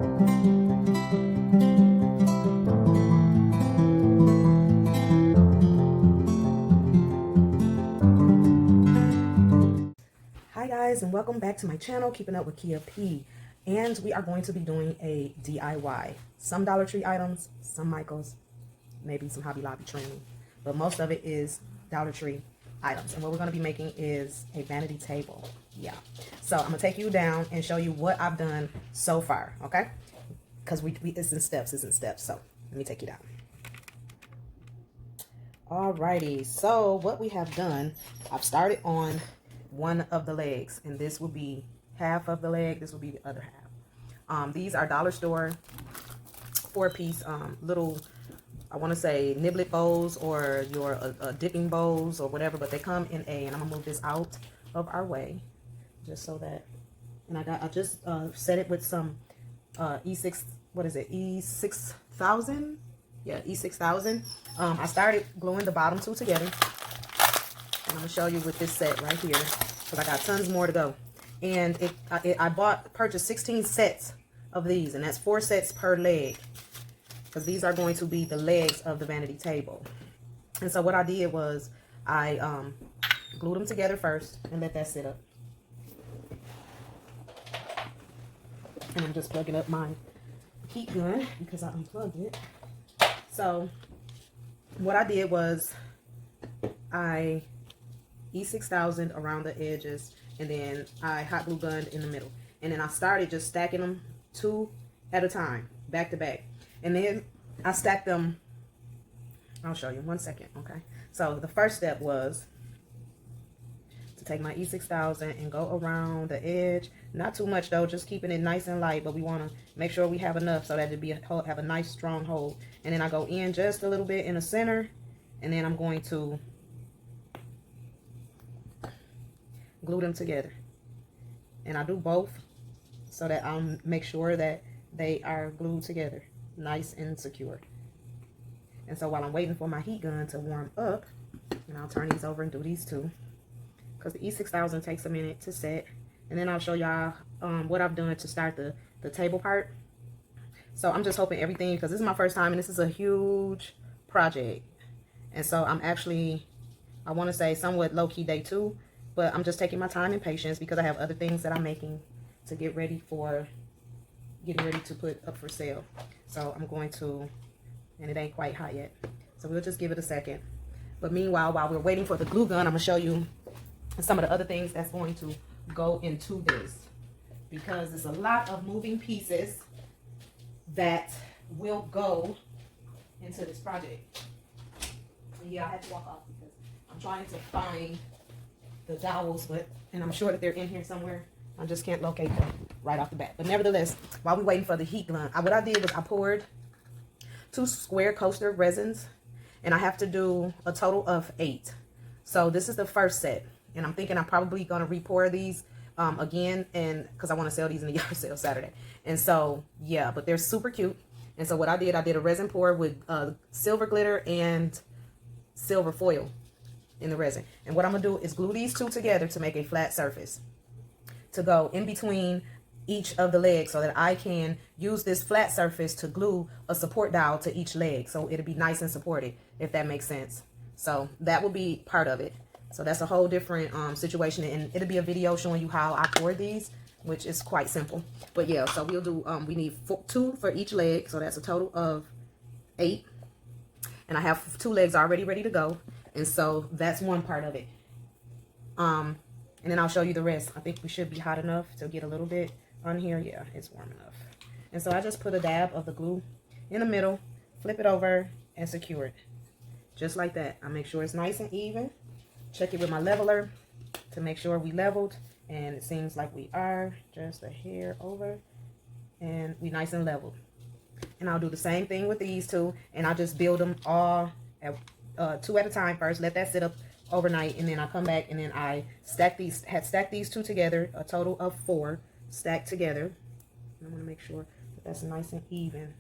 Hi guys, and welcome back to my channel, Keeping Up with Kia P. And we are going to be doing a DIY. Some Dollar Tree items, some Michaels, maybe some Hobby Lobby training, but most of it is Dollar Tree items. And what we're going to be making is a vanity table. Yeah. So I'm going to take you down and show you what I've done so far, okay? Because it's in steps, So let me take you down. Alrighty, so what we have done, I've started on one of the legs, and this will be half of the leg, this will be the other half. These are dollar store 4-piece little, I want to say niblet bowls or your dipping bowls or whatever, but they come in and I'm gonna move this out of our way just so that, and I just set it with some E6, what is it, E6000? Yeah, E6000. I started gluing the bottom two together, and I'm gonna show you with this set right here because I got tons more to go. And I purchased 16 sets of these, and that's 4 sets per leg, because these are going to be the legs of the vanity table. And so what I did was I glued them together first and let that sit up. And I'm just plugging up my heat gun because I unplugged it. So what I did was I E6000 around the edges, and then I hot glue gunned in the middle, and then I started just stacking them 2 at a time, back to back, and then I stacked them. I'll show you 1 second. Okay, so the first step was to take my E6000 and go around the edge, not too much though, just keeping it nice and light, but we want to make sure we have enough so that it have a nice strong hold. And then I go in just a little bit in the center, and then I'm going to glue them together. And I do both so that I'll make sure that they are glued together nice and secure. And so while I'm waiting for my heat gun to warm up, and I'll turn these over and do these two, because the E6000 takes a minute to set. And then I'll show y'all what I've done to start the table part. So I'm just hoping everything, because this is my first time and this is a huge project, and so I'm actually, I want to say somewhat low-key day 2, but I'm just taking my time and patience because I have other things that I'm making to get ready for, getting ready to put up for sale. So I'm going to, and it ain't quite hot yet, so we'll just give it a second. But meanwhile, while we're waiting for the glue gun, I'm gonna show you some of the other things that's going to go into this, because there's a lot of moving pieces that will go into this project. Yeah, I had to walk off because I'm trying to find the dowels, and I'm sure that they're in here somewhere. I just can't locate them right off the bat. But nevertheless, while we're waiting for the heat gun, what I did was I poured 2 square coaster resins, and I have to do a total of 8. So this is the first set, and I'm thinking I'm probably gonna re-pour these again, and because I want to sell these in the yard sale Saturday. And so yeah, but they're super cute. And so what I did a resin pour with silver glitter and silver foil in the resin. And what I'm gonna do is glue these 2 together to make a flat surface to go in between each of the legs, so that I can use this flat surface to glue a support dowel to each leg, so it'll be nice and supported, if that makes sense. So that will be part of it. So that's a whole different situation, and it'll be a video showing you how I pour these, which is quite simple. But yeah, so we'll do, we need 2 for each leg, so that's a total of 8. And I have 2 legs already ready to go, and so that's one part of it. And then I'll show you the rest. I think we should be hot enough to get a little bit on here. Yeah, it's warm enough. And so I just put a dab of the glue in the middle, flip it over, and secure it. Just like that. I make sure it's nice and even. Check it with my leveler to make sure we leveled, and it seems like we are, just a hair over, and we nice and leveled. And I'll do the same thing with these 2, and I'll just build them all at 2 at a time first, let that sit up overnight, and then I come back and then I stacked these 2 together, a total of 4 stacked together. And I want to make sure that that's nice and even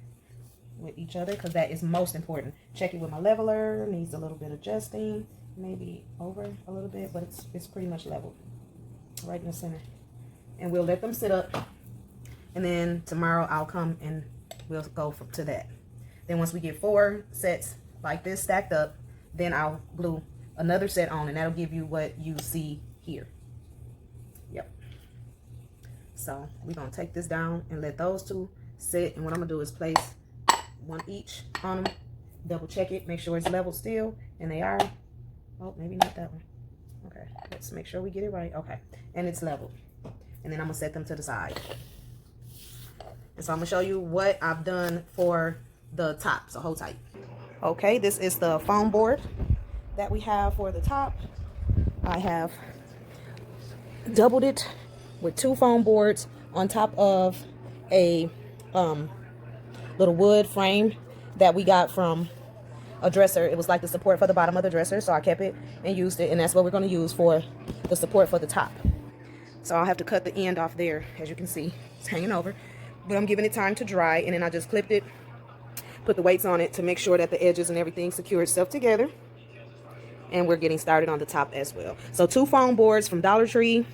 with each other, because that is most important. Check it with my leveler, needs a little bit of adjusting, maybe over a little bit, but it's pretty much leveled right in the center. And we'll let them sit up And then tomorrow I'll come and we'll go to that. Then once we get 4 sets like this stacked up, then I'll glue another set on, and that'll give you what you see here. Yep. So we're gonna take this down and let those 2 sit. And what I'm gonna do is place 1 each on them, double check it, make sure it's level still, and they are. Oh, maybe not that one. Okay, let's make sure we get it right. Okay, and it's level. And then I'm gonna set them to the side. And so I'm gonna show you what I've done for the top, so hold tight. Okay, this is the foam board that we have for the top. I have doubled it with 2 foam boards on top of a little wood frame that we got from a dresser. It was like the support for the bottom of the dresser, so I kept it and used it, and that's what we're going to use for the support for the top. So I'll have to cut the end off there. As you can see, it's hanging over, but I'm giving it time to dry, and then I just clipped it, put the weights on it to make sure that the edges and everything secure itself together. And we're getting started on the top as well. So 2 foam boards from Dollar Tree,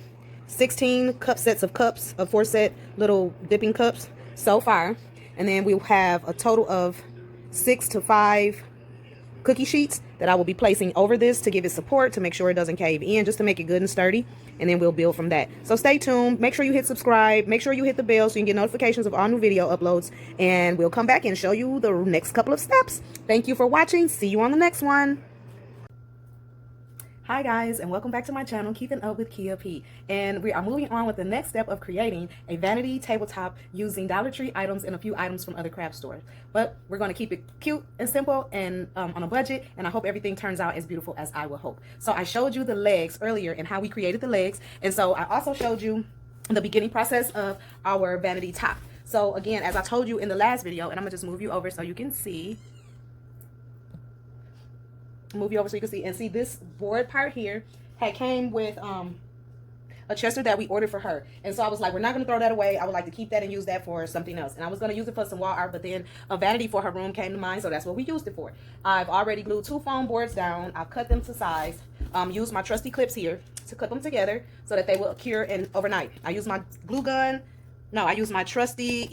16 cup sets of cups, a 4-set little dipping cups so far. And then we'll have a total of 6 to 5 cookie sheets that I will be placing over this to give it support, to make sure it doesn't cave in, just to make it good and sturdy. And then we'll build from that. So stay tuned. Make sure you hit subscribe. Make sure you hit the bell so you can get notifications of all new video uploads. And we'll come back and show you the next couple of steps. Thank you for watching. See you on the next one. Hi guys, and welcome back to my channel, Keeping Up with Kia P. And we are moving on with the next step of creating a vanity tabletop using Dollar Tree items and a few items from other craft stores. But we're going to keep it cute and simple and on a budget, and I hope everything turns out as beautiful as I will hope. So I showed you the legs earlier and how we created the legs, and so I also showed you the beginning process of our vanity top. So again, as I told you in the last video, and I'm going to just move you over so you can see. Move you over so you can see, and see this board part here had came with a Chester that we ordered for her. And so I was like, we're not going to throw that away. I would like to keep that and use that for something else. And I was going to use it for some wall art, but then a vanity for her room came to mind, so that's what we used it for. I've already glued 2 foam boards down. I've cut them to size. Used my trusty clips here to clip them together so that they will cure in overnight. I used my glue gun. No, I used my trusty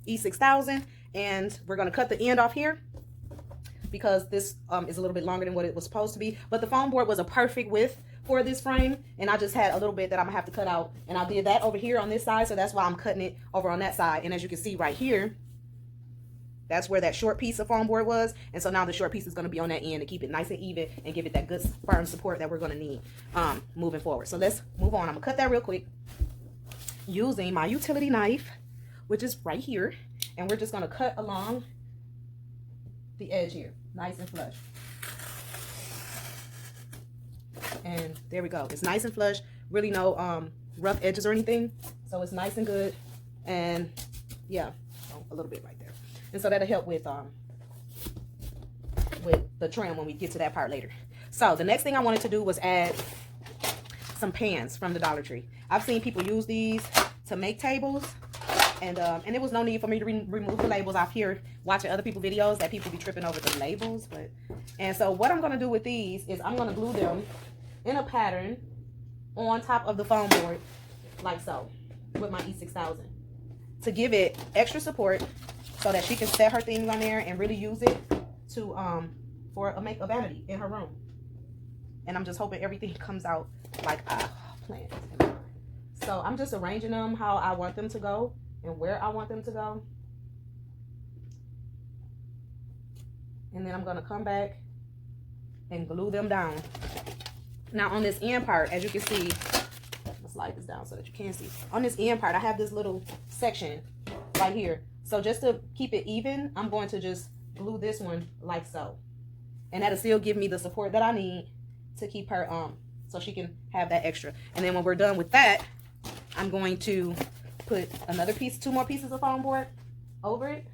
E6000, and we're going to cut the end off here, because this is a little bit longer than what it was supposed to be. But the foam board was a perfect width for this frame, and I just had a little bit that I'm gonna have to cut out, and I did that over here on this side, so that's why I'm cutting it over on that side. And as you can see right here, that's where that short piece of foam board was, and so now the short piece is gonna be on that end to keep it nice and even and give it that good firm support that we're gonna need moving forward. So let's move on. I'm gonna cut that real quick using my utility knife, which is right here, and we're just gonna cut along the edge here, nice and flush. And there we go. It's nice and flush, really no rough edges or anything, so it's nice and good. And yeah, a little bit right there, and so that'll help with the trim when we get to that part later. So the next thing I wanted to do was add some pans from the Dollar Tree. I've seen people use these to make tables, and there was no need for me to remove the labels. I've here watching other people's videos that people be tripping over the labels, and so what I'm going to do with these is I'm going to glue them in a pattern on top of the foam board, like so, with my E6000, to give it extra support so that she can set her things on there and really use it to make a vanity in her room. And I'm just hoping everything comes out like I planned. So I'm just arranging them how I want them to go and where I want them to go. And then I'm going to come back and glue them down. Now on this end part, as you can see, let's slide this down so that you can see. On this end part, I have this little section right here. So just to keep it even, I'm going to just glue this one like so. And that'll still give me the support that I need to keep her so she can have that extra. And then when we're done with that, I'm going to put another piece, 2 more pieces of foam board over it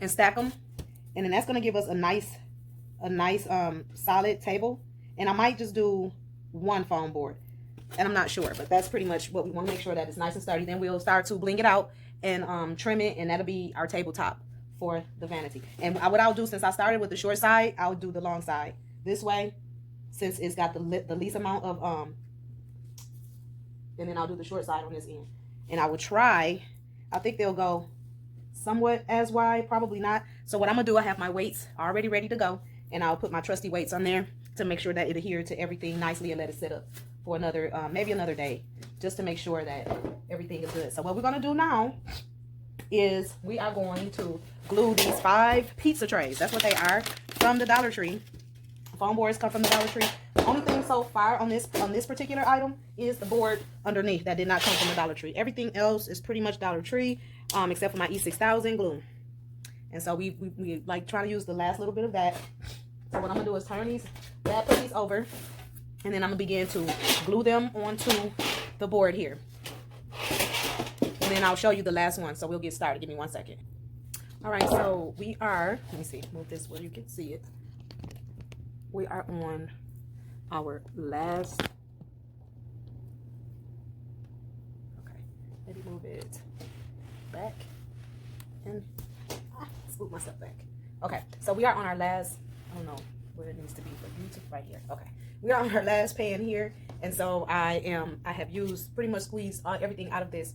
and stack them. And then that's going to give us a nice solid table. And I might just do 1 foam board, and I'm not sure, but that's pretty much what we want to make sure that it's nice and sturdy. Then we'll start to bling it out and trim it, and that'll be our tabletop for the vanity. And what I'll do, since I started with the short side, I'll do the long side this way, since it's got the least amount of and then I'll do the short side on this end. And I will try, I think they'll go somewhat as wide, probably not. So what I'm gonna do, I have my weights already ready to go, and I'll put my trusty weights on there to make sure that it adheres to everything nicely and let it sit up for another, maybe another day, just to make sure that everything is good. So what we're gonna do now is we are going to glue these 5 pizza trays. That's what they are, from the Dollar Tree. Foam boards come from the Dollar Tree. The only thing so far on this particular item is the board underneath that did not come from the Dollar Tree. Everything else is pretty much Dollar Tree, except for my E6000 glue. And so we like trying to use the last little bit of that. So what I'm gonna do is turn these, put these over, and then I'm gonna begin to glue them onto the board here. And then I'll show you the last one. So we'll get started. Give me 1 second. All right, so we are, let me see, move this where you can see it. We are on our last, okay, let me move it back and scoop myself back. Okay, so we are on our last, I don't know where it needs to be for you to, right here. Okay, we are on our last pan here, and so I have used, pretty much squeezed everything out of this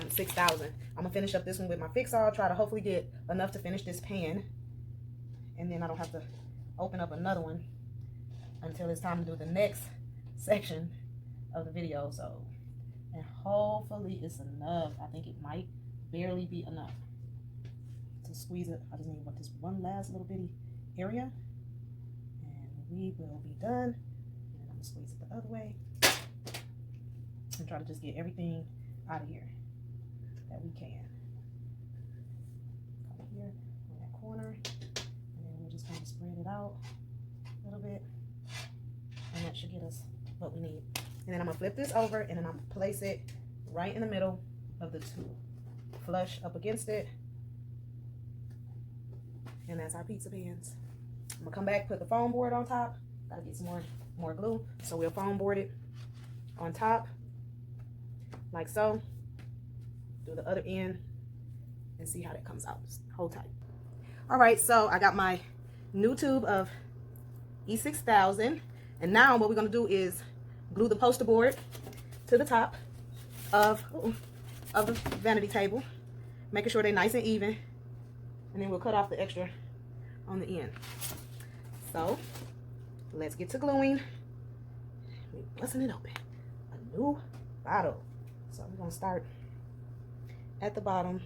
6,000. I'm gonna finish up this one with my fix-all, try to hopefully get enough to finish this pan, and then I don't have to open up another one until it's time to do the next section of the video. So, and hopefully it's enough. I think it might barely be enough to squeeze it. I just need about this one last little bitty area, and we will be done. And I'm gonna squeeze it the other way and try to just get everything out of here that we can. Come here on that corner, and then we'll just kind of spread it out a little bit. And that should get us what we need. And then I'm gonna flip this over, and then I'm gonna place it right in the middle of the 2, flush up against it. And that's our pizza pans. I'm gonna come back, put the foam board on top. Gotta get some more glue. So we'll foam board it on top, like so. Do the other end and see how that comes out. Just hold tight. All right, so I got my new tube of E6000. And now what we're gonna do is glue the poster board to the top of the vanity table, making sure they're nice and even, and then we'll cut off the extra on the end. So let's get to gluing. We're busting it open. A new bottle. So we're gonna start at the bottom.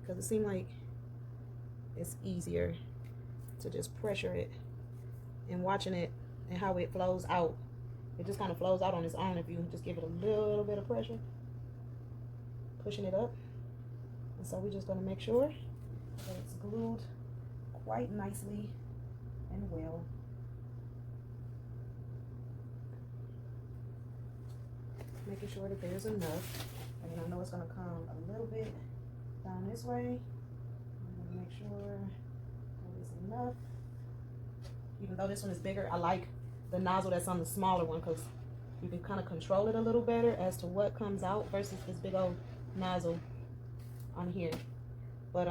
Because it seemed like it's easier to just pressure it, and watching it and how it flows out. It just kind of flows out on its own if you just give it a little bit of pressure, pushing it up. And so we're just going to make sure that it's glued quite nicely and well. Making sure that there's enough. And then I know it's going to come a little bit down this way. Make sure that is enough. Even though this one is bigger, I like the nozzle that's on the smaller one because you can kind of control it a little better as to what comes out versus this big old nozzle on here. But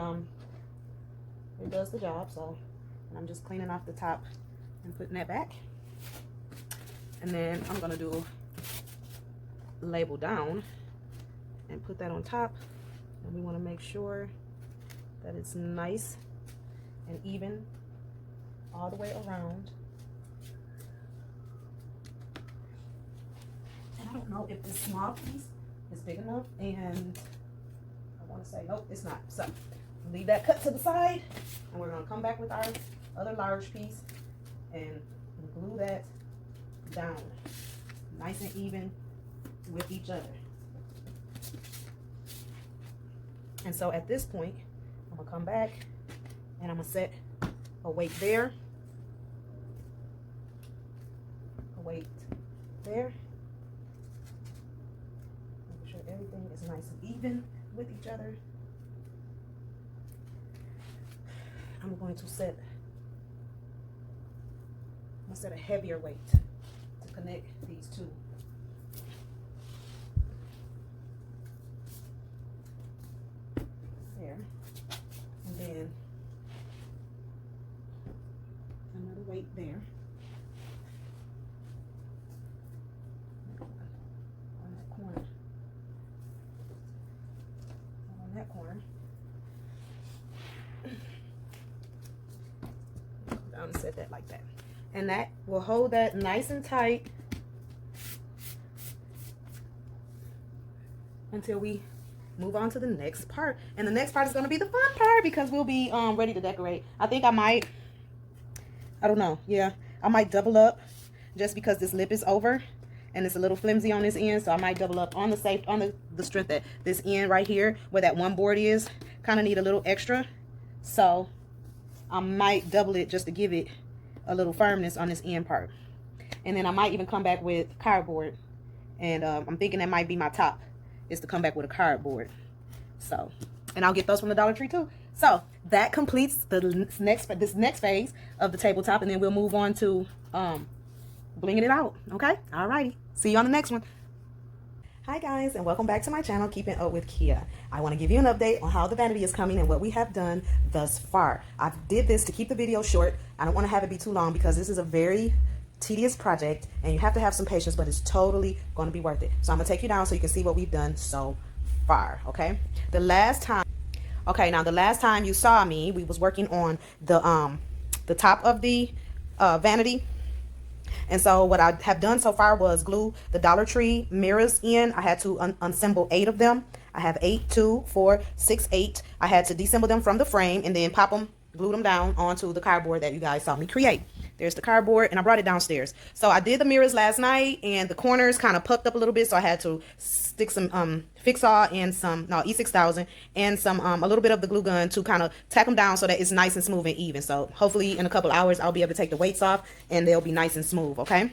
it does the job. So, and I'm just cleaning off the top and putting that back. And then I'm gonna do label down and put that on top. And we want to make sure that it's nice and even all the way around. And I don't know if this small piece is big enough, and I want to say nope, it's not. So leave that cut to the side, and we're going to come back with our other large piece and glue that down nice and even with each other. And so at this point, I'm gonna come back and I'm gonna set a weight there, a weight there, making sure everything is nice and even with each other. I'm going to set a heavier weight to connect these two. There. And then another weight there. set that like that. And that will hold that nice and tight until we move on to the next part. And the next part is going to be the fun part because we'll be ready to decorate. I think I don't know. Yeah, I might double up just because this lip is over and it's a little flimsy on this end. So I might double up on the strength that this end right here where that one board is kind of need a little extra. So I might double it just to give it a little firmness on this end part. And then I might even come back with cardboard. And I'm thinking that might be my top, is to come back with a cardboard. So, and I'll get those from the Dollar Tree too. So that completes this next phase of the tabletop, and then we'll move on to blinging it out. Okay, alrighty, see you on the next one. Hi guys, and welcome back to my channel, Keeping Up with Kia. I want to give you an update on how the vanity is coming and what we have done thus far. I did this to keep the video short. I don't want to have it be too long because this is a very tedious project and you have to have some patience, but it's totally going to be worth it. So I'm going to take you down so you can see what we've done so far. Okay, the last time you saw me, we was working on the top of the vanity. And so what I have done so far was glue the Dollar Tree mirrors in. I had to unassemble 8 of them. I have 8, 2, 4, 6, 8. I had to disassemble them from the frame and then pop them, glue them down onto the cardboard that you guys saw me create. There's the cardboard, and I brought it downstairs. So I did the mirrors last night, and the corners kind of puffed up a little bit, so I had to stick some Fix-All and some E6000 and some a little bit of the glue gun to kind of tack them down so that it's nice and smooth and even. So hopefully in a couple hours I'll be able to take the weights off and they'll be nice and smooth. Okay.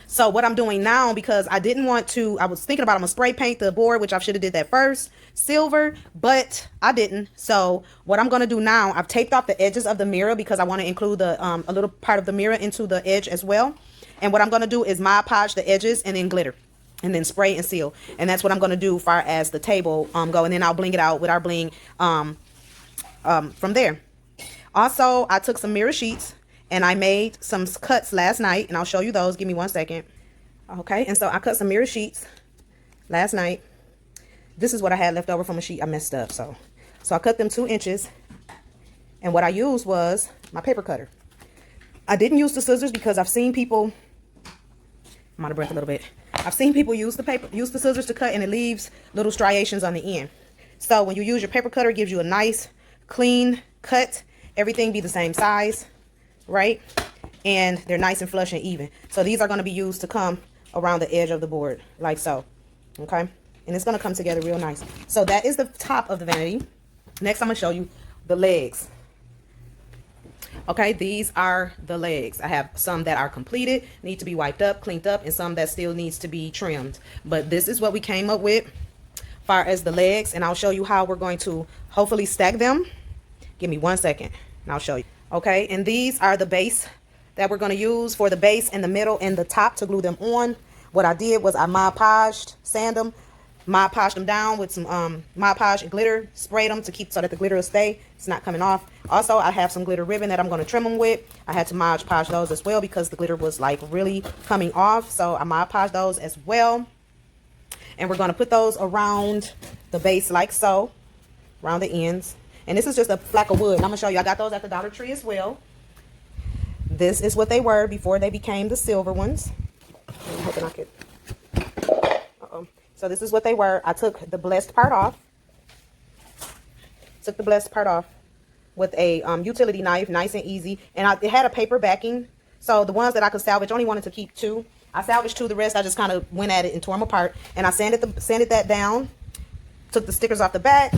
So what I'm doing now, because I didn't want to, I was thinking about I'm gonna spray paint the board, which I should have did that first, silver, but I didn't. So what I'm gonna do now, I've taped off the edges of the mirror because I want to include the a little part of the mirror into the edge as well. And what I'm gonna do is Mod Podge the edges and then glitter and then spray and seal. And that's what I'm gonna do far as the table go, and then I'll bling it out with our bling from there. Also, I took some mirror sheets and I made some cuts last night, and I'll show you those. Give me 1 second. Okay, and so I cut some mirror sheets last night. This is what I had left over from a sheet I messed up. So I cut them 2 inches, and what I used was my paper cutter. I didn't use the scissors because I've seen people, I'm out of breath a little bit. I've seen people use the scissors to cut, and it leaves little striations on the end. So when you use your paper cutter, it gives you a nice, clean cut. Everything be the same size, right? And they're nice and flush and even. So these are going to be used to come around the edge of the board like so. Okay, and it's going to come together real nice. So that is the top of the vanity. Next I'm going to show you the legs. Okay, these are the legs. I have some that are completed, need to be wiped up, cleaned up, and some that still needs to be trimmed. But this is what we came up with far as the legs, and I'll show you how we're going to hopefully stack them. Give me 1 second and I'll show you. Okay, and these are the base that we're going to use for the base and the middle and the top to glue them on. What I did was I Mod Podged, sand them, Mod Podged them down with some Mod Podge and glitter, sprayed them to keep so that the glitter will stay. It's not coming off. Also, I have some glitter ribbon that I'm going to trim them with. I had to Mod Podge those as well because the glitter was like really coming off. So I Mod Podged those as well. And we're going to put those around the base like so, around the ends. And this is just a flack of wood. And I'm going to show you. I got those at the Dollar Tree as well. This is what they were before they became the silver ones. I'm hoping I could. So this is what they were. I took the blessed part off. Took the blessed part off with a utility knife, nice and easy. And it had a paper backing. So the ones that I could salvage, only wanted to keep 2. I salvaged 2. The rest I just kind of went at it and tore them apart. And I sanded that down. Took the stickers off the back.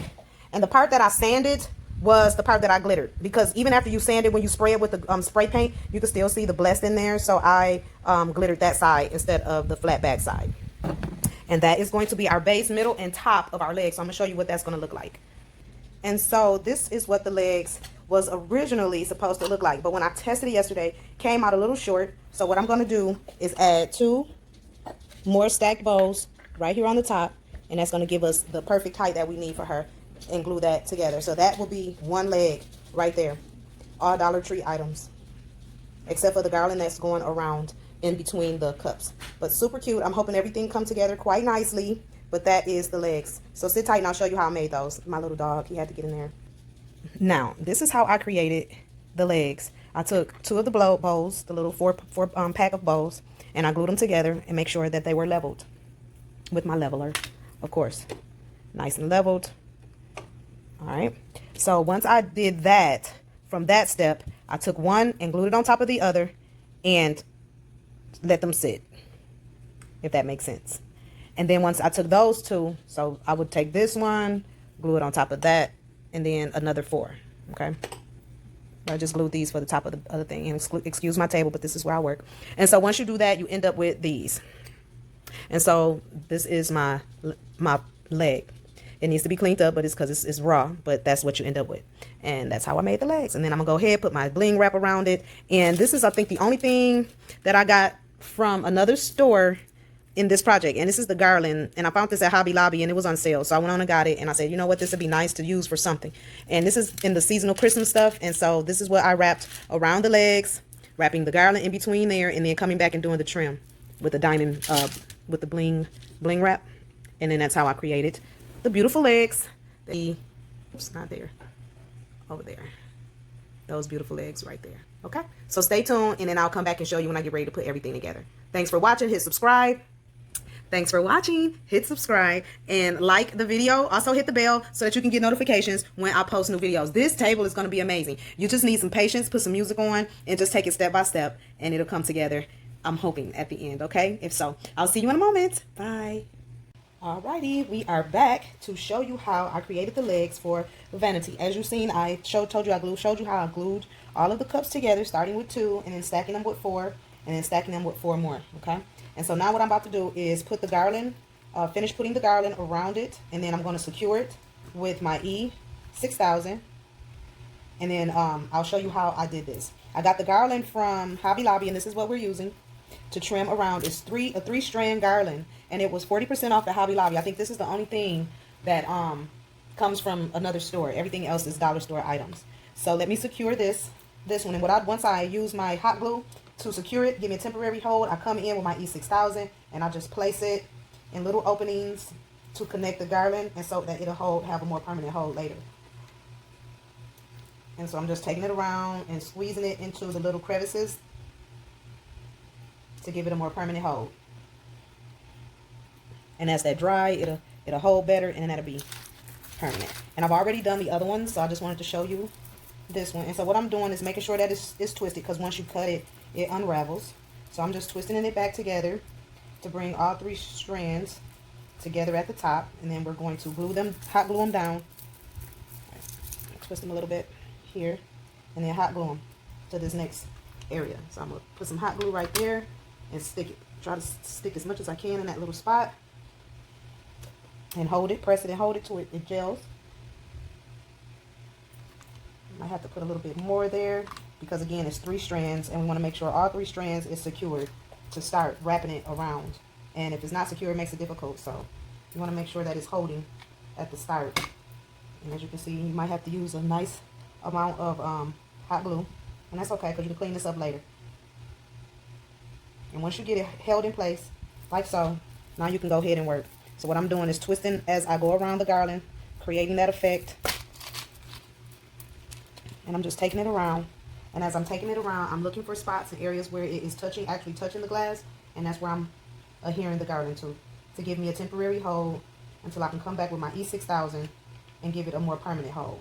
And the part that I sanded was the part that I glittered, because even after you sand it, when you spray it with the spray paint, you can still see the blessed in there. So I glittered that side instead of the flat back side. And that is going to be our base, middle, and top of our legs. So I'm going to show you what that's going to look like. And so this is what the legs was originally supposed to look like. But when I tested it yesterday, came out a little short. So what I'm going to do is add 2 more stacked bows right here on the top. And that's going to give us the perfect height that we need for her, and glue that together. So that will be 1 leg right there. All Dollar Tree items, except for the garland that's going around in between the cups. But super cute. I'm hoping everything come together quite nicely. But that is the legs. So sit tight and I'll show you how I made those. My little dog, he had to get in there. Now, this is how I created the legs. I took 2 of the bows, the little four pack of bows, and I glued them together and make sure that they were leveled with my leveler, of course. Nice and leveled. All right. So once I did that, from that step, I took one and glued it on top of the other and let them sit, if that makes sense. And then once I took those 2, so I would take this one, glue it on top of that, and then another 4. Okay. I just glued these for the top of the other thing. And excuse my table, but this is where I work. And so once you do that, you end up with these. And so this is my leg. It needs to be cleaned up, but it's because it's raw, but that's what you end up with. And that's how I made the legs. And then I'm gonna go ahead, put my bling wrap around it. And this is, I think, the only thing that I got from another store in this project. And this is the garland, and I found this at Hobby Lobby and it was on sale. So I went on and got it, and I said, you know what, this would be nice to use for something. And this is in the seasonal Christmas stuff. And so this is what I wrapped around the legs, wrapping the garland in between there, and then coming back and doing the trim with the diamond, with the bling wrap. And then that's how I created the beautiful legs. Oops, not there, over there. Those beautiful legs right there. Okay, so stay tuned, and then I'll come back and show you when I get ready to put everything together. Thanks for watching. Hit subscribe. Thanks for watching. Hit subscribe and like the video. Also hit the bell so that you can get notifications when I post new videos. This table is going to be amazing. You just need some patience, put some music on, and just take it step by step, and it'll come together, I'm hoping, at the end. Okay, if so, I'll see you in a moment. Bye. Alrighty, we are back to show you how I created the legs for Vanity. As you've seen, I showed you how I glued all of the cups together, starting with 2 and then stacking them with 4 and then stacking them with 4 more. Okay, and so now what I'm about to do is put the garland, finish putting the garland around it, and then I'm going to secure it with my E6000. And then I'll show you how I did this. I got the garland from Hobby Lobby, and this is what we're using to trim around. It's a 3-strand garland, and it was 40% off at Hobby Lobby. I think this is the only thing that comes from another store. Everything else is dollar store items. So let me secure this one, and once I use my hot glue to secure it, give me a temporary hold, I come in with my E6000 and I just place it in little openings to connect the garland, and so that it'll have a more permanent hold later. And so I'm just taking it around and squeezing it into the little crevices to give it a more permanent hold. And as that dry, it'll hold better, and then that'll be permanent. And I've already done the other one, so I just wanted to show you this one. And so what I'm doing is making sure that it's twisted, because once you cut it, it unravels. So I'm just twisting it back together to bring all 3 strands together at the top, and then we're going to hot glue them down. Right. Twist them a little bit here, and then hot glue them to this next area. So I'm gonna put some hot glue right there and stick it. Try to stick as much as I can in that little spot, and hold it, press it, and hold it till it gels. I have to put a little bit more there, because again, it's 3 strands, and we want to make sure all 3 strands is secured to start wrapping it around. And if it's not secure, it makes it difficult. So you want to make sure that it's holding at the start. And as you can see, you might have to use a nice amount of hot glue, and that's okay, because you can clean this up later. And once you get it held in place, like so, now you can go ahead and work. So what I'm doing is twisting as I go around the garland, creating that effect. And I'm just taking it around. And as I'm taking it around, I'm looking for spots and areas where it is actually touching the glass. And that's where I'm adhering the garland to give me a temporary hold until I can come back with my E6000 and give it a more permanent hold.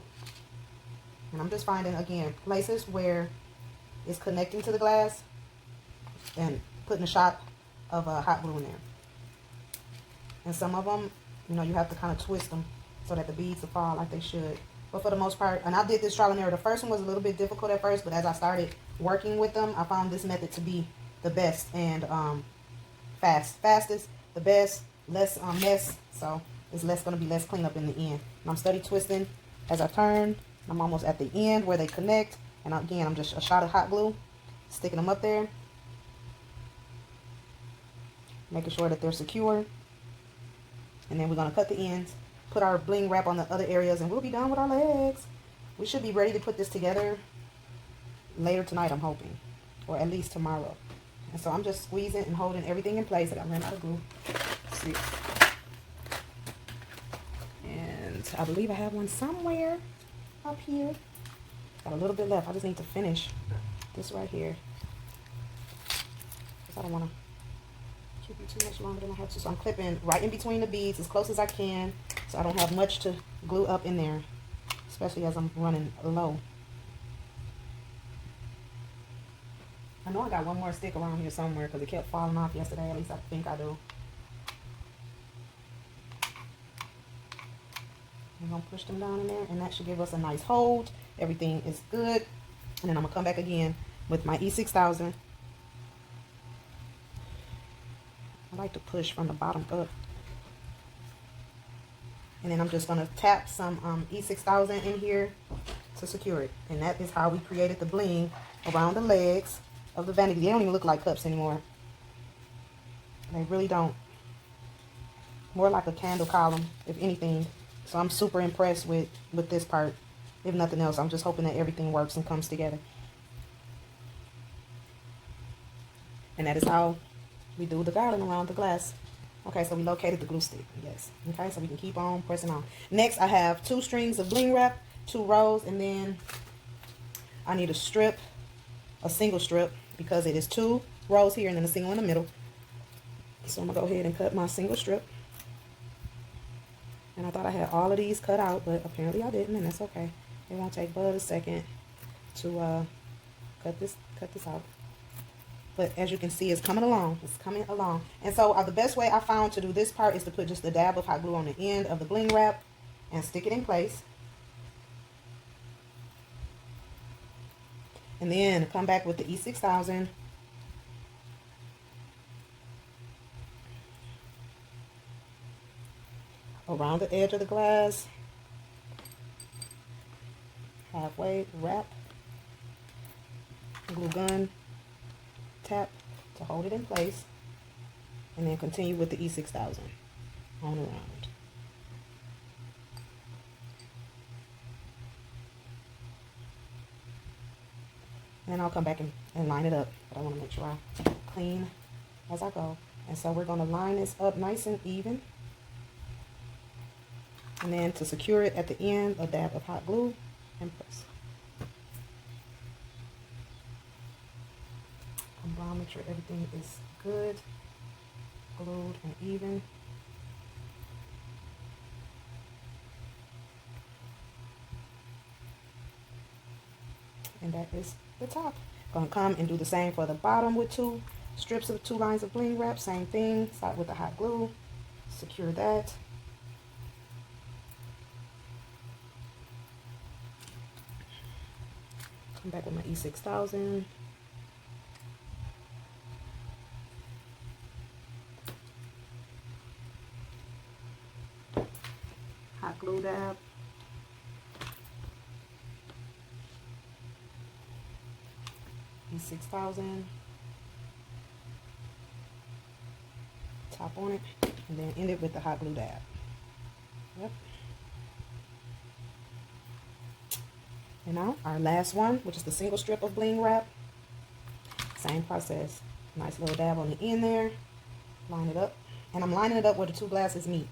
And I'm just finding, again, places where it's connecting to the glass and putting a shot of hot glue in there. And some of them, you have to kind of twist them so that the beads will fall like they should. But for the most part, and I did this trial and error. The first one was a little bit difficult at first, but as I started working with them, I found this method to be the best and fastest, the best, less mess. So it's going to be less cleanup in the end. And I'm steady twisting as I turn. I'm almost at the end where they connect. And again, I'm just a shot of hot glue, sticking them up there, making sure that they're secure. And then we're going to cut the ends, put our bling wrap on the other areas, and we'll be done with our legs. We should be ready to put this together later tonight, I'm hoping, or at least tomorrow. And so I'm just squeezing and holding everything in place that I ran out of glue. Let's see. And I believe I have one somewhere up here. Got a little bit left. I just need to finish this right here. Because I don't want to keep you too much longer than I have to. So I'm clipping right in between the beads as close as I can, so I don't have much to glue up in there, especially as I'm running low. I know I got one more stick around here somewhere because it kept falling off yesterday. At least I think I do. I'm going to push them down in there, and that should give us a nice hold. Everything is good. And then I'm going to come back again with my E6000. I like to push from the bottom up. And then I'm just going to tap some E6000 in here to secure it. And that is how we created the bling around the legs of the vanity. They don't even look like cups anymore. They really don't. More like a candle column, if anything. So I'm super impressed with this part. If nothing else, I'm just hoping that everything works and comes together. And that is how we do the garland around the glass. Okay, so we located the glue stick. Yes. Okay, so we can keep on pressing on. Next, I have 2 strings of bling wrap, 2 rows, and then I need a strip, a single strip, because it is 2 rows here and then a single in the middle. So I'm going to go ahead and cut my single strip. And I thought I had all of these cut out, but apparently I didn't, and that's okay. It won't take but a second to cut this out. But as you can see, it's coming along. It's coming along. And so the best way I found to do this part is to put just a dab of hot glue on the end of the bling wrap and stick it in place. And then come back with the E6000. Around the edge of the glass, halfway, wrap, glue gun, tap to hold it in place, and then continue with the E6000 on around. And then I'll come back and line it up, but I want to make sure I clean as I go. And so we're going to line this up nice and even. And then to secure it at the end, a dab of hot glue and press. Come around, make sure everything is good, glued and even. And that is the top. Gonna come and do the same for the bottom with 2 strips of 2 lines of bling wrap. Same thing, start with the hot glue, secure that. Come back with my E6000. Hot glue dab. E6000. Top on it, and then end it with the hot glue dab. Yep. And now our last one, which is the single strip of bling wrap. Same process. Nice little dab on the end there. Line it up. And I'm lining it up where the 2 glasses meet.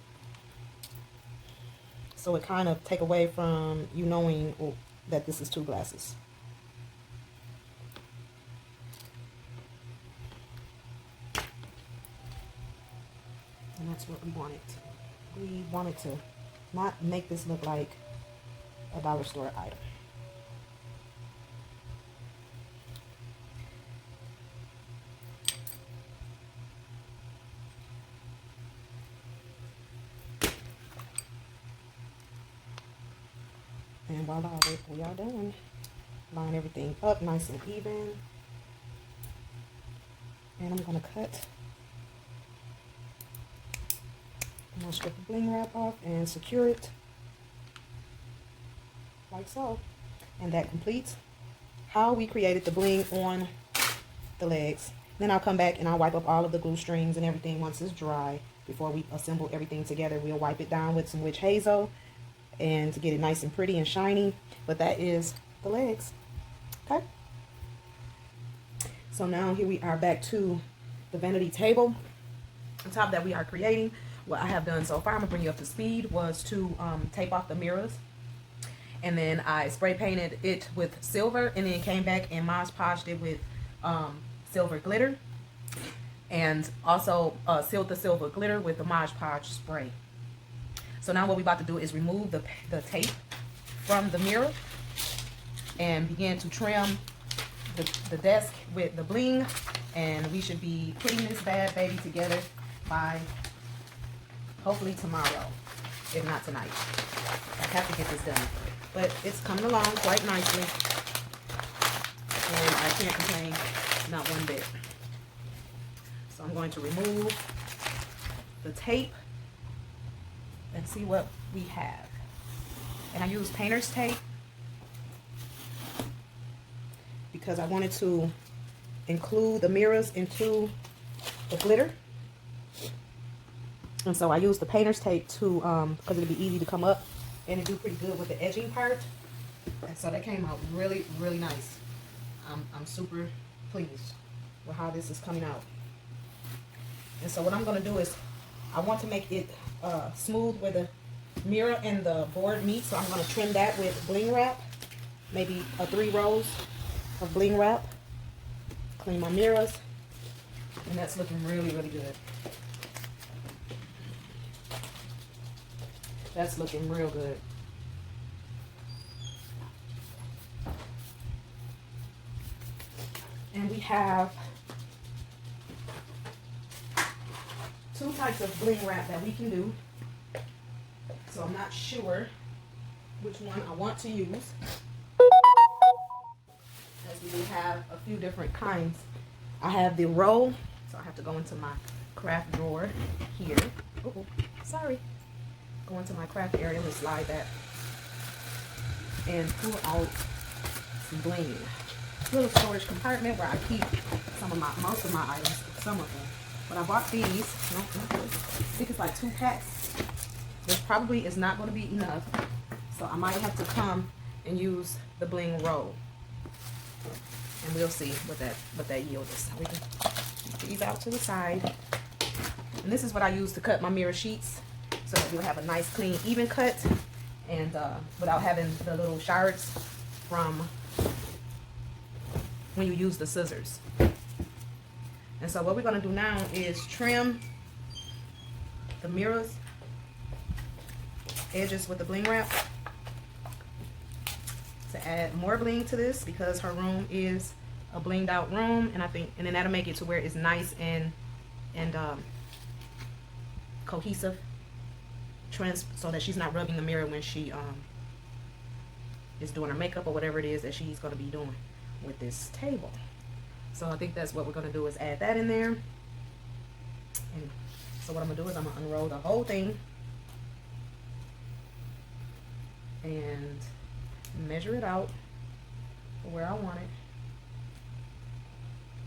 So it kind of take away from you knowing that this is 2 glasses. And that's what we wanted. We wanted to not make this look like a dollar store item. And voila, we are done. Line everything up nice and even. And I'm going to cut my strip of bling wrap off and secure it like so. And that completes how we created the bling on the legs. Then I'll come back and I'll wipe up all of the glue strings and everything once it's dry. Before we assemble everything together, we'll wipe it down with some witch hazel and to get it nice and pretty and shiny. But that is the legs. Okay, so now here we are back to the vanity table on top that we are creating. What I have done so far, I'm gonna bring you up to speed, was to tape off the mirrors. and then I spray painted it with silver, and then came back and Mod Podged it with silver glitter, and also sealed the silver glitter with the Mod Podge spray. So now what we're about to do is remove the tape from the mirror and begin to trim the desk with the bling, and we should be putting this bad baby together by hopefully tomorrow, if not tonight. I have to get this done, but it's coming along quite nicely, and I can't complain, not one bit. So I'm going to remove the tape and see what we have. And I use painter's tape because I wanted to include the mirrors into the glitter. And so I used the painter's tape to, because it'd be easy to come up, and it do pretty good with the edging part. And so that came out really, really nice. I'm super pleased with how this is coming out. And so what I'm going to do is, I want to make it smooth where the mirror and the board meet. So I'm going to trim that with bling wrap. Maybe 3 rows of bling wrap. Clean my mirrors. And that's looking really, really good. That's looking real good. And we have 2 types of bling wrap that we can do. So I'm not sure which one I want to use, as we do have a few different kinds. I have the roll, so I have to go into my craft drawer here. Oh, sorry. Go into my craft area and slide that and pull out some bling. Little storage compartment where I keep most of my items, some of them. But I bought these. I think it's like 2 packs. This probably is not going to be enough, so I might have to come and use the bling roll, and we'll see what that yield is. We can keep these out to the side, and this is what I use to cut my mirror sheets, so that you'll have a nice, clean, even cut, and without having the little shards from when you use the scissors. And so what we're going to do now is trim the mirrors edges with the bling wrap to add more bling to this, because her room is a blinged out room, and and then that'll make it to where it's nice and cohesive, so that she's not rubbing the mirror when she is doing her makeup or whatever it is that she's going to be doing with this table. So I think that's what we're going to do, is add that in there. And so what I'm going to do is I'm going to unroll the whole thing and measure it out for where I want it.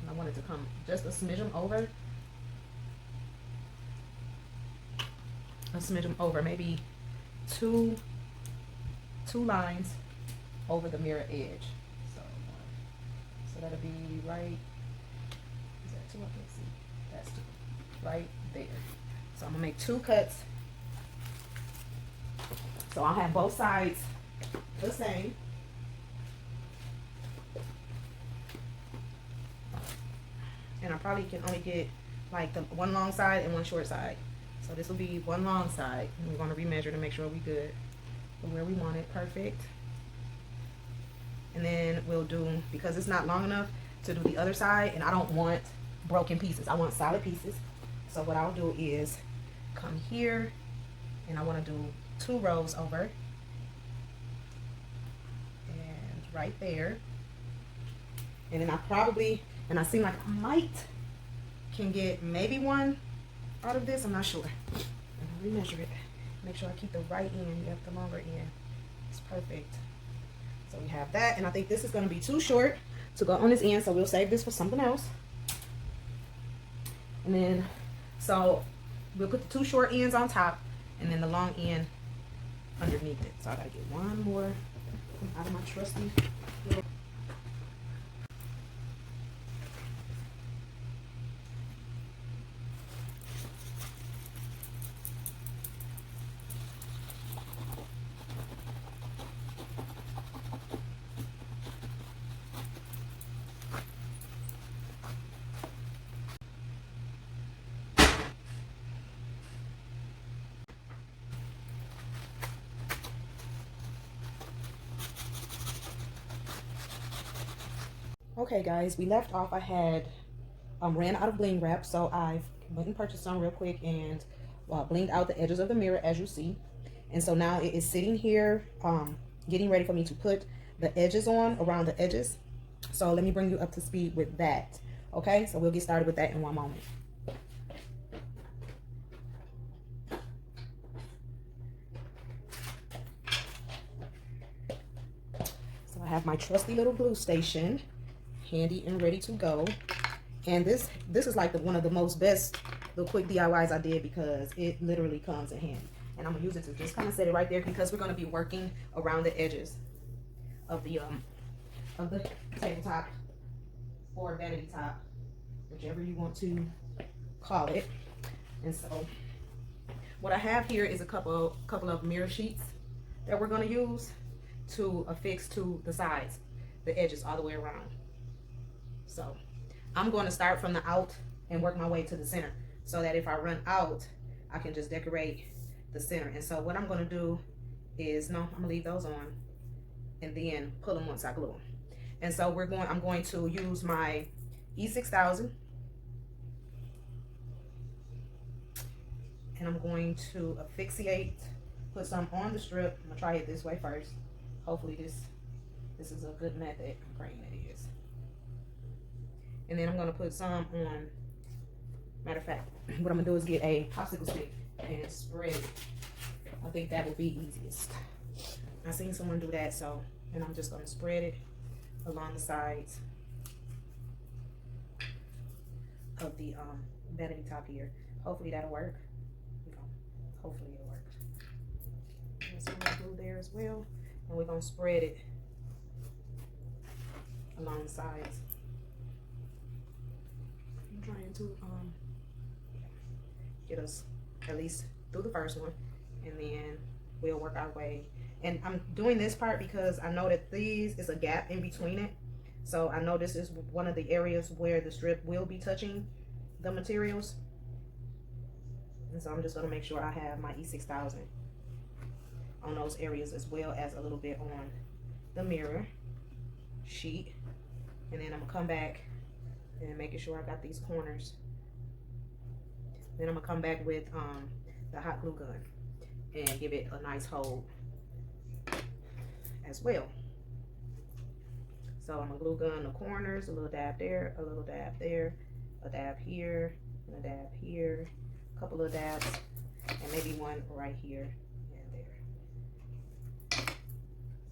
And I want it to come just a smidgen over, maybe two lines over the mirror edge. So that'll be right, is that 2? I can't see. That's 2. Right there. So I'm going to make 2 cuts. So I'll have both sides the same. And I probably can only get like the 1 long side and 1 short side. So this will be 1 long side. And we're going to remeasure to make sure we're good for where we want it. Perfect. And then we'll do, because it's not long enough to do the other side, and I don't want broken pieces. I want solid pieces. So what I'll do is come here, and I want to do 2 rows over. And right there. And then I seem like I might can get maybe 1 out of this. I'm not sure. I'm gonna remeasure it. Make sure I keep the right end. You have the longer end. It's perfect. So we have that, and I think this is going to be too short to go on this end, so we'll save this for something else. And then, so we'll put the 2 short ends on top, and then the long end underneath it. So I gotta get 1 more out of my trusty little. Okay guys, we left off. I had ran out of bling wrap, so I went and purchased some real quick and blinged out the edges of the mirror, as you see. And so now it is sitting here getting ready for me to put the edges on, around the edges. So let me bring you up to speed with that. Okay, so we'll get started with that in one moment. So I have my trusty little glue station handy and ready to go. And this is like one of the most best little quick DIYs I did, because it literally comes in handy. And I'm gonna use it to just kind of set it right there, because we're gonna be working around the edges of the tabletop or vanity top, whichever you want to call it. And so what I have here is a couple of mirror sheets that we're gonna use to affix to the sides, the edges all the way around. So I'm going to start from the out and work my way to the center, so that if I run out, I can just decorate the center. And so what I'm going to do is, I'm going to leave those on and then pull them once I glue them. And so I'm going to use my E6000, and I'm going to asphyxiate, put some on the strip. I'm going to try it this way first. Hopefully this is a good method. I'm praying it is. And then I'm going to put some on. Matter of fact, what I'm going to do is get a popsicle stick and spread it. I think that would be easiest. I seen someone do that, so, and I'm just going to spread it along the sides of the vanity top here. Hopefully that'll work. Hopefully it'll work. There's some glue there as well. And we're going to spread it along the sides. I'm trying to get us at least through the first one, and then we'll work our way. And I'm doing this part because I know that these is a gap in between it. So I know this is one of the areas where the strip will be touching the materials. And so I'm just going to make sure I have my E6000 on those areas, as well as a little bit on the mirror sheet. And then I'm going to come back and making sure I got these corners. Then I'm going to come back with the hot glue gun and give it a nice hold as well. So I'm going to glue gun the corners, a little dab there, a little dab there, a dab here, and a dab here, a couple of dabs, and maybe one right here and there.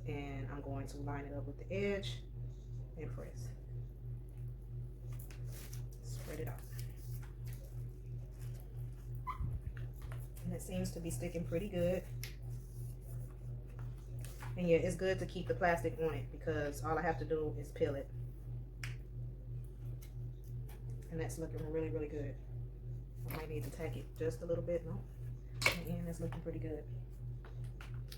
And I'm going to line it up with the edge and press. Spread it out. And it seems to be sticking pretty good. And yeah, it's good to keep the plastic on it, because all I have to do is peel it. And that's looking really, really good. I might need to tack it just a little bit. No, and it's looking pretty good.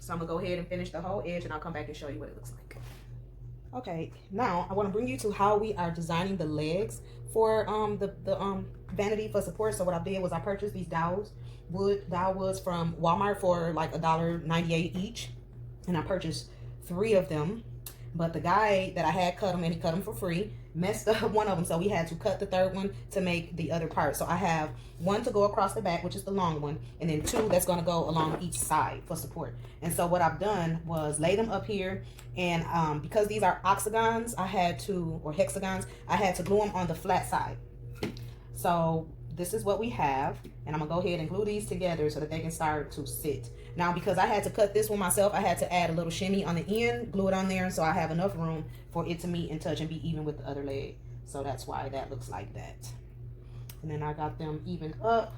So I'm gonna go ahead and finish the whole edge, and I'll come back and show you what it looks like. Okay, now I want to bring you to how we are designing the legs for the vanity for support. So what I did was I purchased these dowels, dowel woods from Walmart for like $1.98 each, and I purchased 3 of them. But the guy that I had cut them, and he cut them for free, messed up one of them, so we had to cut the 3rd one to make the other part. So I have 1 to go across the back, which is the long one, and then 2 that's going to go along each side for support. And so what I've done was lay them up here, and because these are octagons, I had to, or hexagons, I had to glue them on the flat side. So this is what we have, and I'm gonna go ahead and glue these together so that they can start to sit. Now, because I had to cut this one myself, I had to add a little shimmy on the end, glue it on there, so I have enough room for it to meet and touch and be even with the other leg. So that's why that looks like that. And then I got them evened up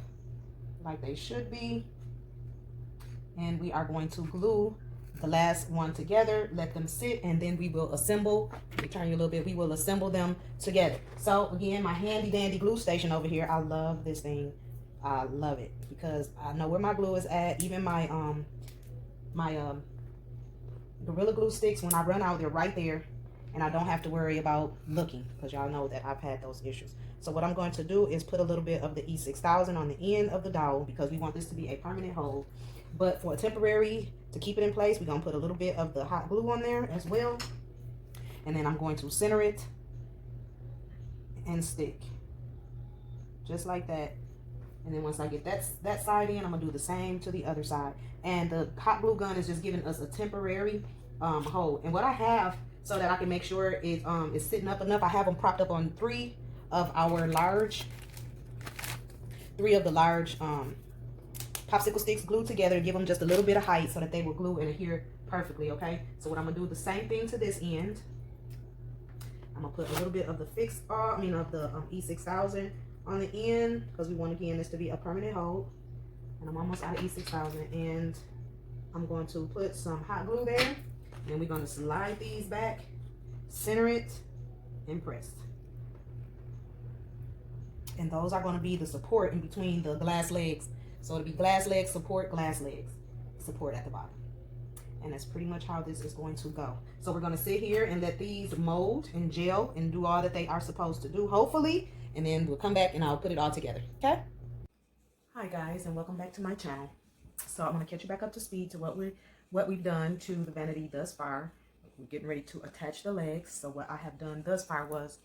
like they should be. And we are going to glue the last one together, let them sit, and then we will assemble. Let me turn you a little bit. We will assemble them together. So again, my handy dandy glue station over here. I love this thing. I love it because I know where my glue is at. Even my Gorilla Glue sticks, when I run out, they're right there, and I don't have to worry about looking, because y'all know that I've had those issues. So what I'm going to do is put a little bit of the E6000 on the end of the dowel, because we want this to be a permanent hold. But for a temporary, to keep it in place, we're going to put a little bit of the hot glue on there as well. And then I'm going to center it and stick. Just like that. And then once I get that side in, I'm gonna do the same to the other side. And the hot glue gun is just giving us a temporary hold. And what I have, so that I can make sure it is sitting up enough, I have them propped up on three of the large popsicle sticks glued together. Give them just a little bit of height so that they will glue and adhere perfectly. Okay, so what I'm gonna do, the same thing to this end. I'm gonna put a little bit of the of the E6000 on the end, because we want, again, this to be a permanent hold. And I'm almost out of E6000, and I'm going to put some hot glue there, and then we're going to slide these back, center it, and press. And those are going to be the support in between the glass legs. So it'll be glass legs, support, glass legs, support at the bottom. And that's pretty much how this is going to go. So we're going to sit here and let these mold and gel and do all that they are supposed to do, hopefully. And then we'll come back and I'll put it all together. Okay? Hi guys, and welcome back to my channel. So I'm going to catch you back up to speed to what we've done to the vanity thus far. We're getting ready to attach the legs. So what I have done thus far was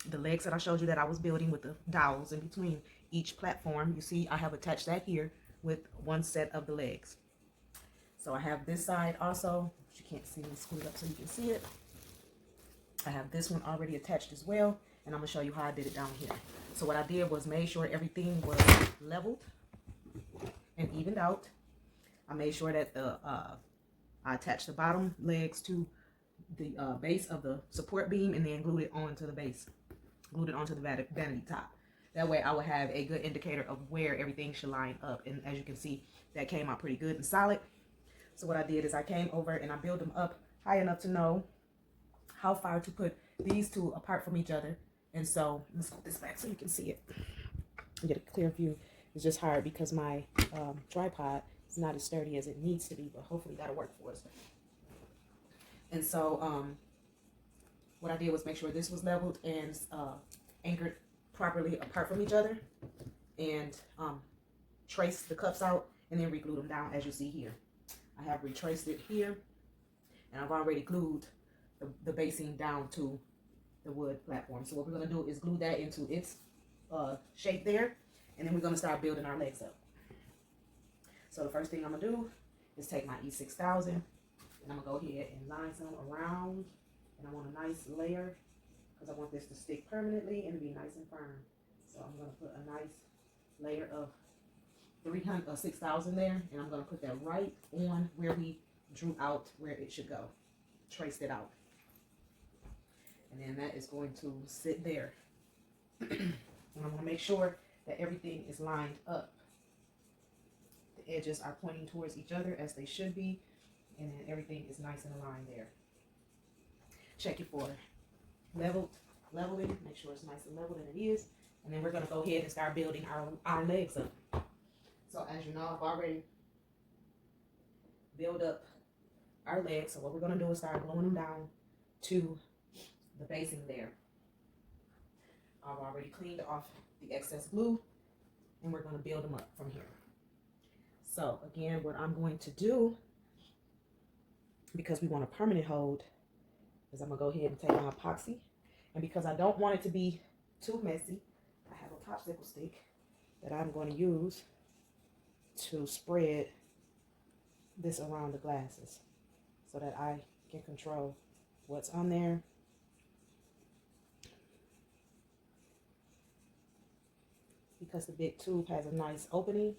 the legs that I showed you that I was building with the dowels in between each platform. You see, I have attached that here with one set of the legs. So I have this side also. You can't see me, screw it up so you can see it. I have this one already attached as well, and I'm gonna show you how I did it down here. So what I did was made sure everything was leveled and evened out. I made sure that I attached the bottom legs to the base of the support beam, and then glued it onto the base, glued it onto the vanity top. That way I will have a good indicator of where everything should line up. And as you can see, that came out pretty good and solid. So what I did is I came over and I built them up high enough to know how far to put these two apart from each other. And so let's put this back so you can see it. Get a clear view. It's just hard because my tripod is not as sturdy as it needs to be, but hopefully that'll work for us. And so what I did was make sure this was leveled and anchored properly apart from each other, and trace the cups out and then re-glue them down as you see here. I have retraced it here, and I've already glued the basing down to the wood platform. So what we're going to do is glue that into its shape there, and then we're going to start building our legs up. So the first thing I'm going to do is take my E6000, and I'm going to go ahead and line some around, and I want a nice layer because I want this to stick permanently and be nice and firm. So I'm going to put a nice layer of 6,000 there, and I'm going to put that right on where we drew out where it should go. Traced it out. And then that is going to sit there. And I'm going to make sure that everything is lined up. The edges are pointing towards each other as they should be, and then everything is nice and aligned there. Check it for leveling. Make sure it's nice and level, and it is. And then we're going to go ahead and start building our legs up. So as you know, I've already built up our legs. So what we're going to do is start gluing them down to the basing there. I've already cleaned off the excess glue, and we're going to build them up from here. So again, what I'm going to do, because we want a permanent hold, is I'm going to go ahead and take my epoxy. And because I don't want it to be too messy, I have a popsicle stick that I'm going to use to spread this around the glasses so that I can control what's on there. Because the big tube has a nice opening,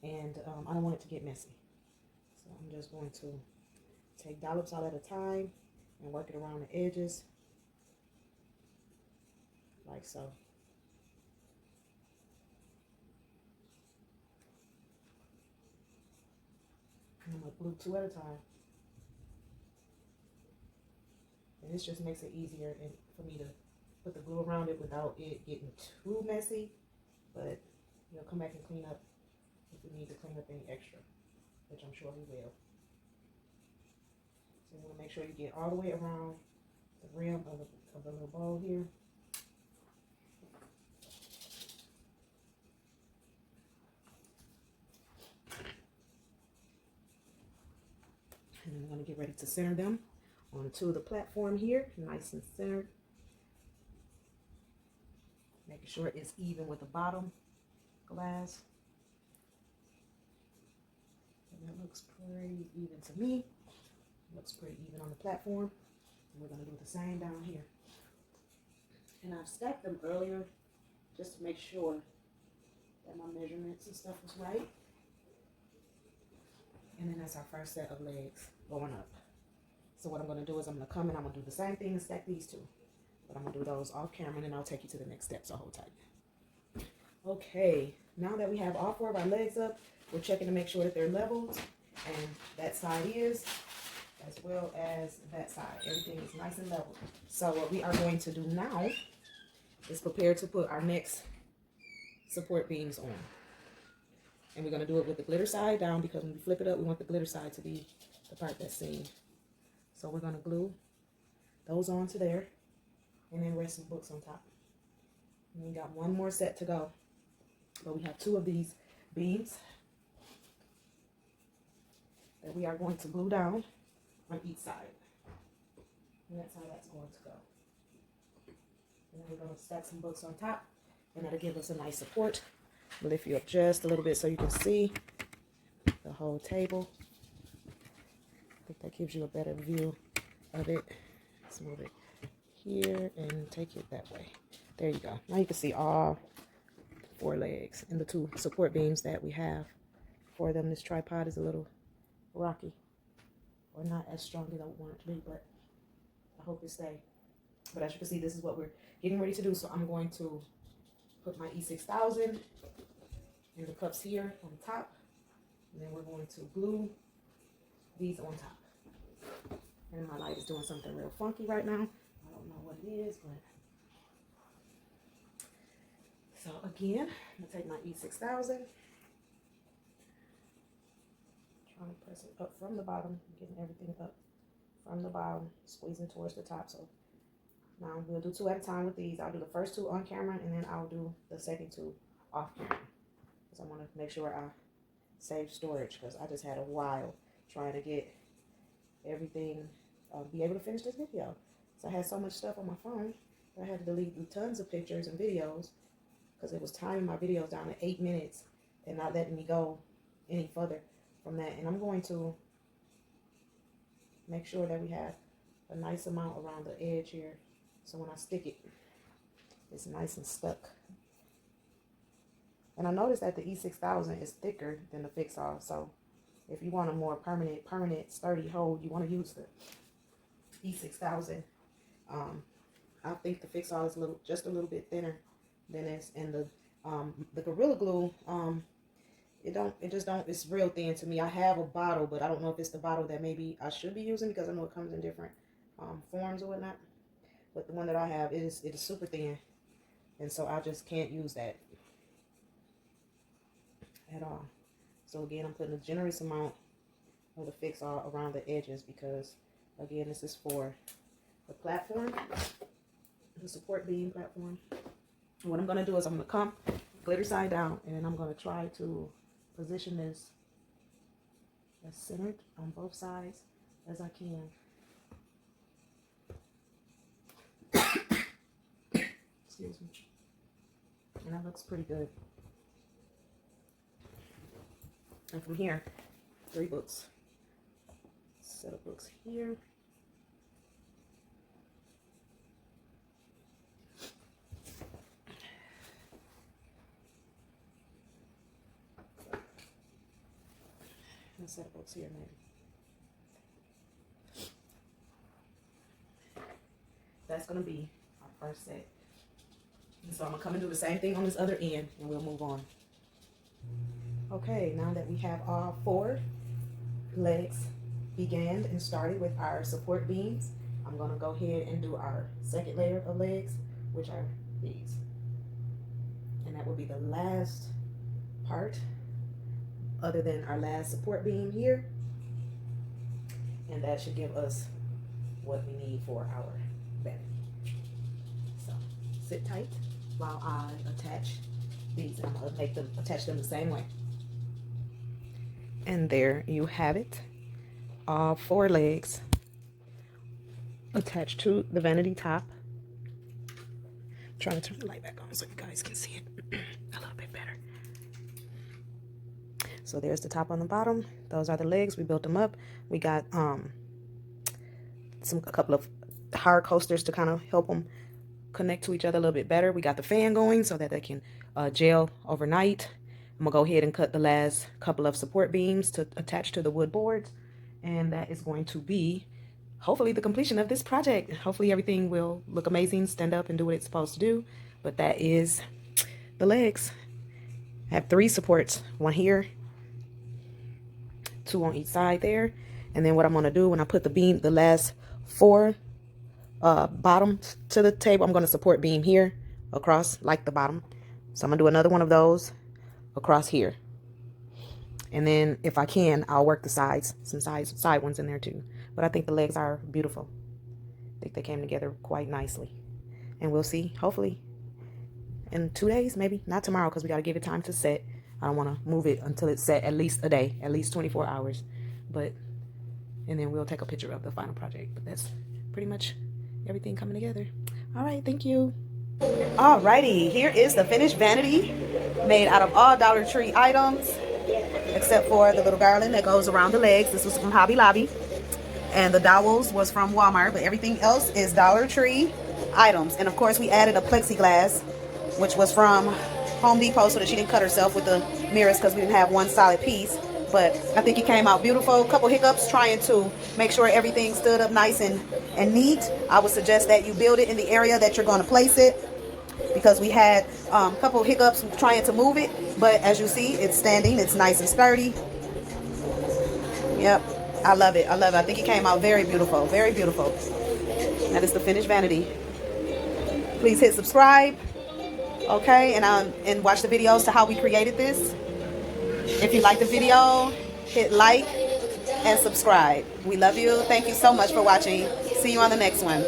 and I don't want it to get messy. So I'm just going to take dollops out at a time and work it around the edges like so. And I'm going to glue two at a time. And this just makes it easier for me to put the glue around it without it getting too messy. But you'll come back and clean up if we need to clean up any extra, which I'm sure we will. So you want to make sure you get all the way around the rim of the little bowl here. And I'm going to get ready to center them onto the platform here, nice and centered. Making sure it's even with the bottom glass. And that looks pretty even to me. Looks pretty even on the platform. And we're going to do the same down here. And I've stacked them earlier just to make sure that my measurements and stuff was right. And then that's our first set of legs going up. So what I'm going to do is I'm going to come and I'm going to do the same thing and stack these two. But I'm going to do those off camera and then I'll take you to the next step, so hold tight. Okay, now that we have all 4 of our legs up, we're checking to make sure that they're leveled. And that side is, as well as that side. Everything is nice and level. So what we are going to do now is prepare to put our next support beams on. And we're going to do it with the glitter side down, because when we flip it up, we want the glitter side to be the part that's seen. So we're going to glue those onto there and then rest some books on top. And we got one more set to go. But we have 2 of these beams that we are going to glue down on each side. And that's how that's going to go. And then we're going to stack some books on top, and that'll give us a nice support. I'll lift you up just a little bit so you can see the whole table. I think that gives you a better view of it. Let's move it here and take it that way. There you go. Now you can see all 4 legs and the 2 support beams that we have for them. This tripod is a little rocky, or not as strong as I want it to be, but I hope it stays. But as you can see, this is what we're getting ready to do. So I'm going to put my E6000 in the cups here on top, and then we're going to glue these on top. And my light is doing something real funky right now. I don't know what it is, but so again, I'm gonna take my E6000, trying to press it up from the bottom, getting everything up from the bottom, squeezing towards the top. So now we'll do 2 at a time with these. I'll do the first 2 on camera, and then I'll do the second 2 off camera, because I want to make sure I save storage, because I just had a while trying to get everything, be able to finish this video. So I had so much stuff on my phone that I had to delete tons of pictures and videos, because it was timing my videos down to 8 minutes and not letting me go any further from that. And I'm going to make sure that we have a nice amount around the edge here, so when I stick it, it's nice and stuck. And I noticed that the E6000 is thicker than the Fix-All, so if you want a more permanent, sturdy hold, you want to use the E6000. I think the Fix-All is just a little bit thinner than this, and the Gorilla Glue, it's real thin to me. I have a bottle, but I don't know if it's the bottle that maybe I should be using, because I know it comes in different forms or whatnot. But the one that I have, it is super thin, and so I just can't use that at all. So again, I'm putting a generous amount of the Fix-All around the edges, because again, this is for the platform, the support beam platform. And what I'm going to do is I'm going to come glitter side down, and I'm going to try to position this as centered on both sides as I can. Excuse me. And that looks pretty good. And from here, 3 books. Set of books here. And a set of books here, maybe. That's going to be our first set. And so I'm going to come and do the same thing on this other end, and we'll move on. Okay, now that we have all 4 legs began and started with our support beams, I'm going to go ahead and do our second layer of legs, which are these. And that will be the last part, other than our last support beam here. And that should give us what we need for our vanity. So sit tight while I attach these. I'm going to attach them the same way. And there you have it. All 4 legs attached to the vanity top. trying to turn the light back on so you guys can see it a little bit better. So there's the top on the bottom. Those are the legs. We built them up. We got a couple of hard coasters to kind of help them connect to each other a little bit better. We got the fan going so that they can gel overnight. I'm gonna go ahead and cut the last couple of support beams to attach to the wood boards, and that is going to be hopefully the completion of this project. Hopefully everything will look amazing, stand up and do what it's supposed to do. But that is the legs. I have 3 supports, one here, 2 on each side there. And then what I'm going to do when I put the last 4 bottoms to the table, I'm going to support beam here across like the bottom. So I'm going to do another one of those across here. And then if I can, I'll work the sides, some side ones in there too. But I think the legs are beautiful. I think they came together quite nicely. And we'll see, hopefully, in 2 days, maybe. Not tomorrow because we got to give it time to set. I don't want to move it until it's set at least a day, at least 24 hours. And then we'll take a picture of the final project. But that's pretty much everything coming together. All right, thank you. Alrighty, here is the finished vanity made out of all Dollar Tree items, except for the little garland that goes around the legs. This was from Hobby Lobby. And the dowels was from Walmart, but everything else is Dollar Tree items. And of course, we added a plexiglass, which was from Home Depot, so that she didn't cut herself with the mirrors because we didn't have one solid piece. But I think it came out beautiful. A couple hiccups trying to make sure everything stood up nice and neat. I would suggest that you build it in the area that you're going to place it, because we had a couple hiccups trying to move it. But as you see, it's standing. It's nice and sturdy. Yep. I love it. I love it. I think it came out very beautiful. Very beautiful. That is the finished vanity. Please hit subscribe. Okay, and watch the videos to how we created this. If you like the video, hit like and subscribe. We love you. Thank you so much for watching. See you on the next one.